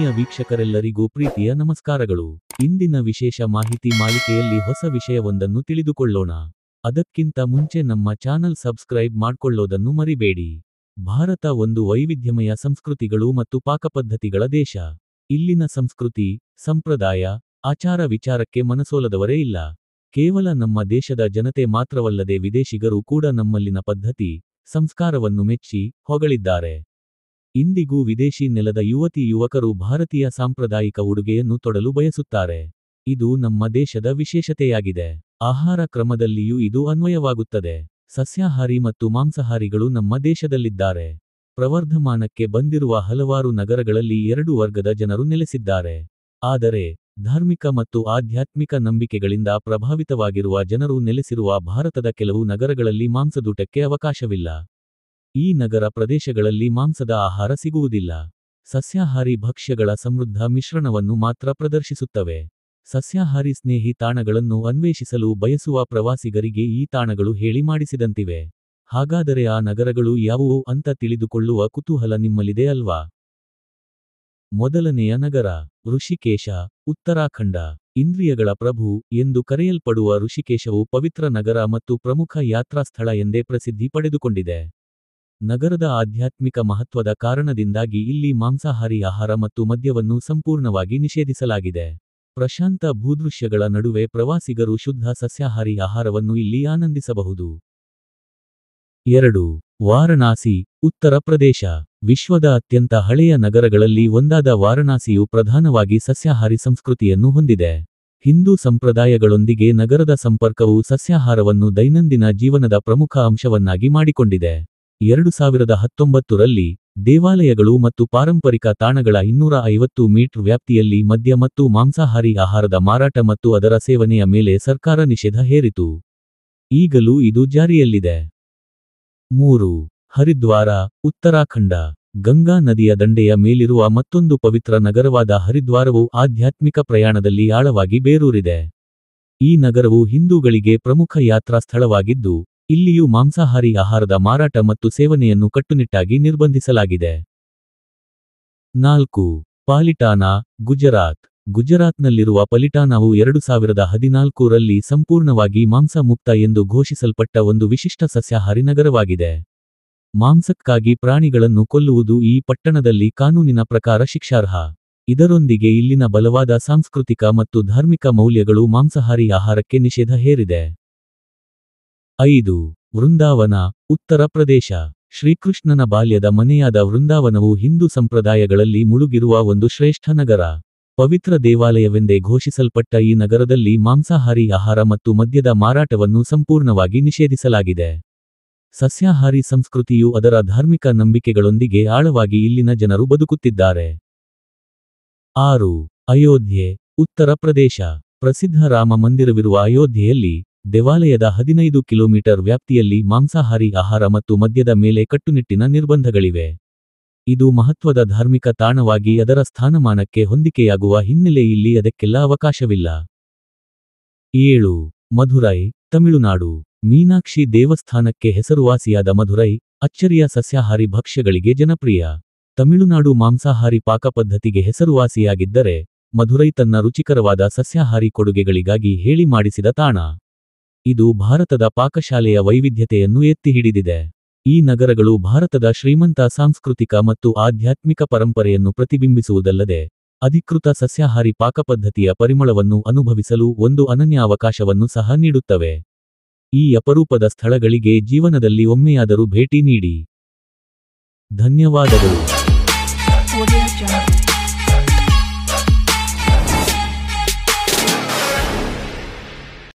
ಆತ್ಮೀಯ ವೀಕ್ಷಕರೆಲ್ಲರಿಗೂ ಪ್ರೀತಿಯ ನಮಸ್ಕಾರಗಳು. ಇಂದಿನ ವಿಶೇಷ ಮಾಹಿತಿ ಮಾಲಿಕೆಯಲ್ಲಿ ಹೊಸ ವಿಷಯವೊಂದನ್ನು ತಿಳಿದುಕೊಳ್ಳೋಣ. ಅದಕ್ಕಿಂತ ಮುಂಚೆ ನಮ್ಮ ಚಾನಲ್ ಸಬ್ಸ್ಕ್ರೈಬ್ ಮಾಡ್ಕೊಳ್ಳೋದನ್ನು ಮರಿಬೇಡಿ. ಭಾರತ ಒಂದು ವೈವಿಧ್ಯಮಯ ಸಂಸ್ಕೃತಿಗಳು ಮತ್ತು ಪಾಕಪದ್ಧತಿಗಳ ದೇಶ. ಇಲ್ಲಿನ ಸಂಸ್ಕೃತಿ, ಸಂಪ್ರದಾಯ, ಆಚಾರ ವಿಚಾರಕ್ಕೆ ಮನಸೋಲದವರೇ ಇಲ್ಲ. ಕೇವಲ ನಮ್ಮ ದೇಶದ ಜನತೆ ಮಾತ್ರವಲ್ಲದೆ ವಿದೇಶಿಗರು ಕೂಡ ನಮ್ಮಲ್ಲಿನ ಪದ್ಧತಿ, ಸಂಸ್ಕಾರವನ್ನು ಮೆಚ್ಚಿ, ಹೊಗಳಿದ್ದಾರೆ. ಇಂದಿಗೂ ವಿದೇಶಿ ನೆಲದ ಯುವತಿ ಯುವಕರು ಭಾರತೀಯ ಸಾಂಪ್ರದಾಯಿಕ ಉಡುಗೆಯನ್ನು ತೊಡಲು ಬಯಸುತ್ತಾರೆ. ಇದು ನಮ್ಮ ದೇಶದ ವಿಶೇಷತೆಯಾಗಿದೆ. ಆಹಾರ ಕ್ರಮದಲ್ಲಿಯೂ ಇದು ಅನ್ವಯವಾಗುತ್ತದೆ. ಸಸ್ಯಾಹಾರಿ ಮತ್ತು ಮಾಂಸಾಹಾರಿಗಳು ನಮ್ಮ ದೇಶದಲ್ಲಿದ್ದಾರೆ. ಪ್ರವರ್ಧಮಾನಕ್ಕೆ ಬಂದಿರುವ ಹಲವಾರು ನಗರಗಳಲ್ಲಿ ಎರಡು ವರ್ಗದ ಜನರು ನೆಲೆಸಿದ್ದಾರೆ. ಆದರೆ ಧಾರ್ಮಿಕ ಮತ್ತು ಆಧ್ಯಾತ್ಮಿಕ ನಂಬಿಕೆಗಳಿಂದ ಪ್ರಭಾವಿತವಾಗಿರುವ ಜನರು ನೆಲೆಸಿರುವ ಭಾರತದ ಕೆಲವು ನಗರಗಳಲ್ಲಿ ಮಾಂಸದೂಟಕ್ಕೆ ಅವಕಾಶವಿಲ್ಲ. ಈ ನಗರ ಪ್ರದೇಶಗಳಲ್ಲಿ ಮಾಂಸದ ಆಹಾರ ಸಿಗುವುದಿಲ್ಲ. ಸಸ್ಯಾಹಾರಿ ಭಕ್ಷ್ಯಗಳ ಸಮೃದ್ಧ ಮಿಶ್ರಣವನ್ನು ಮಾತ್ರ ಪ್ರದರ್ಶಿಸುತ್ತವೆ. ಸಸ್ಯಾಹಾರಿ ಸ್ನೇಹಿ ತಾಣಗಳನ್ನು ಅನ್ವೇಷಿಸಲು ಬಯಸುವ ಪ್ರವಾಸಿಗರಿಗೆ ಈ ತಾಣಗಳು ಹೇಳಿ ಮಾಡಿಸಿದಂತಿವೆ. ಹಾಗಾದರೆ ಆ ನಗರಗಳು ಯಾವುವು ಅಂತ ತಿಳಿದುಕೊಳ್ಳುವ ಕುತೂಹಲ ನಿಮ್ಮಲ್ಲಿದೆ ಅಲ್ವಾ? ಮೊದಲನೆಯ ನಗರ ಋಷಿಕೇಶ, ಉತ್ತರಾಖಂಡ. ಇಂದ್ರಿಯಗಳ ಪ್ರಭು ಎಂದು ಕರೆಯಲ್ಪಡುವ ಋಷಿಕೇಶವು ಪವಿತ್ರ ನಗರ ಮತ್ತು ಪ್ರಮುಖ ಯಾತ್ರಾ ಸ್ಥಳ ಎಂದೇ ಪ್ರಸಿದ್ಧಿ ಪಡೆದುಕೊಂಡಿದೆ. ನಗರದ ಆಧ್ಯಾತ್ಮಿಕ ಮಹತ್ವದ ಕಾರಣದಿಂದಾಗಿ ಇಲ್ಲಿ ಮಾಂಸಾಹಾರಿ ಆಹಾರ ಮತ್ತು ಮದ್ಯವನ್ನು ಸಂಪೂರ್ಣವಾಗಿ ನಿಷೇಧಿಸಲಾಗಿದೆ. ಪ್ರಶಾಂತ ಭೂದೃಶ್ಯಗಳ ನಡುವೆ ಪ್ರವಾಸಿಗರು ಶುದ್ಧ ಸಸ್ಯಾಹಾರಿ ಆಹಾರವನ್ನು ಇಲ್ಲಿ ಆನಂದಿಸಬಹುದು. 2. ವಾರಣಾಸಿ, ಉತ್ತರ ಪ್ರದೇಶ. ವಿಶ್ವದ ಅತ್ಯಂತ ಹಳೆಯ ನಗರಗಳಲ್ಲಿ ಒಂದಾದ ವಾರಣಾಸಿಯು ಪ್ರಧಾನವಾಗಿ ಸಸ್ಯಾಹಾರಿ ಸಂಸ್ಕೃತಿಯನ್ನು ಹೊಂದಿದೆ. ಹಿಂದೂ ಸಂಪ್ರದಾಯಗಳೊಂದಿಗೆ ನಗರದ ಸಂಪರ್ಕವು ಸಸ್ಯಾಹಾರವನ್ನು ದೈನಂದಿನ ಜೀವನದ ಪ್ರಮುಖ ಅಂಶವನ್ನಾಗಿ ಮಾಡಿಕೊಂಡಿದೆ. 2019ರಲ್ಲಿ ದೇವಾಲಯಗಳು ಮತ್ತು ಪಾರಂಪರಿಕ ತಾಣಗಳ 250 ಮೀಟರ್ ವ್ಯಾಪ್ತಿಯಲ್ಲಿ ಮದ್ಯ ಮತ್ತು ಮಾಂಸಾಹಾರಿ ಆಹಾರದ ಮಾರಾಟ ಮತ್ತು ಅದರ ಸೇವನೆಯ ಮೇಲೆ ಸರ್ಕಾರ ನಿಷೇಧ ಹೇರಿತು. ಈಗಲೂ ಇದು ಜಾರಿಯಲ್ಲಿದೆ. 3. ಹರಿದ್ವಾರ, ಉತ್ತರಾಖಂಡ. ಗಂಗಾ ನದಿಯ ದಂಡೆಯ ಮೇಲಿರುವ ಮತ್ತೊಂದು ಪವಿತ್ರ ನಗರವಾದ ಹರಿದ್ವಾರವು ಆಧ್ಯಾತ್ಮಿಕ ಪ್ರಯಾಣದಲ್ಲಿ ಆಳವಾಗಿ ಬೇರೂರಿದೆ. ಈ ನಗರವು ಹಿಂದೂಗಳಿಗೆ ಪ್ರಮುಖ ಯಾತ್ರಾ ಸ್ಥಳವಾಗಿದ್ದು, ಇಲ್ಲಿಯೂ ಮಾಂಸಾಹಾರಿ ಆಹಾರದ ಮಾರಾಟ ಮತ್ತು ಸೇವನೆಯನ್ನು ಕಟ್ಟುನಿಟ್ಟಾಗಿ ನಿರ್ಬಂಧಿಸಲಾಗಿದೆ. 4. ಪಾಲಿಟಾನಾ, ಗುಜರಾತ್. ಗುಜರಾತ್ನಲ್ಲಿರುವ ಪಲಿಟಾನಾವು 2014ರಲ್ಲಿ ಸಂಪೂರ್ಣವಾಗಿ ಮಾಂಸ ಮುಕ್ತ ಎಂದು ಘೋಷಿಸಲ್ಪಟ್ಟ ಒಂದು ವಿಶಿಷ್ಟ ಸಸ್ಯಾಹಾರಿ ನಗರವಾಗಿದೆ. ಮಾಂಸಕ್ಕಾಗಿ ಪ್ರಾಣಿಗಳನ್ನು ಕೊಲ್ಲುವುದು ಈ ಪಟ್ಟಣದಲ್ಲಿ ಕಾನೂನಿನ ಪ್ರಕಾರ ಶಿಕ್ಷಾರ್ಹ. ಇದರೊಂದಿಗೆ ಇಲ್ಲಿನ ಬಲವಾದ ಸಾಂಸ್ಕೃತಿಕ ಮತ್ತು ಧಾರ್ಮಿಕ ಮೌಲ್ಯಗಳು ಮಾಂಸಾಹಾರಿ ಆಹಾರಕ್ಕೆ ನಿಷೇಧ ಹೇರಿದೆ. 5. ವೃಂದಾವನ, ಉತ್ತರ ಪ್ರದೇಶ. ಶ್ರೀಕೃಷ್ಣನ ಬಾಲ್ಯದ ಮನೆಯಾದ ವೃಂದಾವನವು ಹಿಂದೂ ಸಂಪ್ರದಾಯಗಳಲ್ಲಿ ಮುಳುಗಿರುವ ಒಂದು ಶ್ರೇಷ್ಠ ನಗರ. ಪವಿತ್ರ ದೇವಾಲಯವೆಂದೇ ಘೋಷಿಸಲ್ಪಟ್ಟ ಈ ನಗರದಲ್ಲಿ ಮಾಂಸಾಹಾರಿ ಆಹಾರ ಮತ್ತು ಮದ್ಯದ ಮಾರಾಟವನ್ನು ಸಂಪೂರ್ಣವಾಗಿ ನಿಷೇಧಿಸಲಾಗಿದೆ. ಸಸ್ಯಾಹಾರಿ ಸಂಸ್ಕೃತಿಯು ಅದರ ಧಾರ್ಮಿಕ ನಂಬಿಕೆಗಳೊಂದಿಗೆ ಆಳವಾಗಿ ಇಲ್ಲಿನ ಜನರು ಬದುಕುತ್ತಿದ್ದಾರೆ. 6. ಅಯೋಧ್ಯೆ, ಉತ್ತರ ಪ್ರದೇಶ. ಪ್ರಸಿದ್ಧ ರಾಮ ಮಂದಿರವಿರುವ ಅಯೋಧ್ಯೆಯಲ್ಲಿ ದೇವಾಲಯದ 15 ಕಿಲೋಮೀಟರ್ ವ್ಯಾಪ್ತಿಯಲ್ಲಿ ಮಾಂಸಾಹಾರಿ ಆಹಾರ ಮತ್ತು ಮದ್ಯದ ಮೇಲೆ ಕಟ್ಟುನಿಟ್ಟಿನ ನಿರ್ಬಂಧಗಳಿವೆ. ಇದು ಮಹತ್ವದ ಧಾರ್ಮಿಕ ತಾಣವಾಗಿ ಅದರ ಸ್ಥಾನಮಾನಕ್ಕೆ ಹೊಂದಿಕೆಯಾಗುವ ಹಿನ್ನೆಲೆ ಇಲ್ಲಿ ಅದಕ್ಕೆಲ್ಲ ಅವಕಾಶವಿಲ್ಲ. 7. ಮಧುರೈ, ತಮಿಳುನಾಡು. ಮೀನಾಕ್ಷಿ ದೇವಸ್ಥಾನಕ್ಕೆ ಹೆಸರುವಾಸಿಯಾದ ಮಧುರೈ, ಅಚ್ಚರಿಯ ಸಸ್ಯಾಹಾರಿ ಭಕ್ಷ್ಯಗಳಿಗೆ ಜನಪ್ರಿಯ. ತಮಿಳುನಾಡು ಮಾಂಸಾಹಾರಿ ಪಾಕಪದ್ಧತಿಗೆ ಹೆಸರುವಾಸಿಯಾಗಿದ್ದರೆ, ಮಧುರೈ ತನ್ನ ರುಚಿಕರವಾದ ಸಸ್ಯಾಹಾರಿ ಕೊಡುಗೆಗಳಿಗಾಗಿ ಹೇಳಿ ಮಾಡಿಸಿದ ತಾಣ. ಇದು ಭಾರತದ ಪಾಕಶಾಲೆಯ ವೈವಿಧ್ಯತೆಯನ್ನು ಎತ್ತಿ ಹಿಡಿದಿದೆ. ಈ ನಗರಗಳು ಭಾರತದ ಶ್ರೀಮಂತ ಸಾಂಸ್ಕೃತಿಕ ಮತ್ತು ಆಧ್ಯಾತ್ಮಿಕ ಪರಂಪರೆಯನ್ನು ಪ್ರತಿಬಿಂಬಿಸುವುದಲ್ಲದೆ, ಅಧಿಕೃತ ಸಸ್ಯಾಹಾರಿ ಪಾಕಪದ್ಧತಿಯ ಪರಿಮಳವನ್ನು ಅನುಭವಿಸಲು ಒಂದು ಅನನ್ಯ ಅವಕಾಶವನ್ನು ಸಹ ನೀಡುತ್ತವೆ. ಈ ಅಪರೂಪದ ಸ್ಥಳಗಳಿಗೆ ಜೀವನದಲ್ಲಿ ಒಮ್ಮೆಯಾದರೂ ಭೇಟಿ ನೀಡಿ. ಧನ್ಯವಾದಗಳು.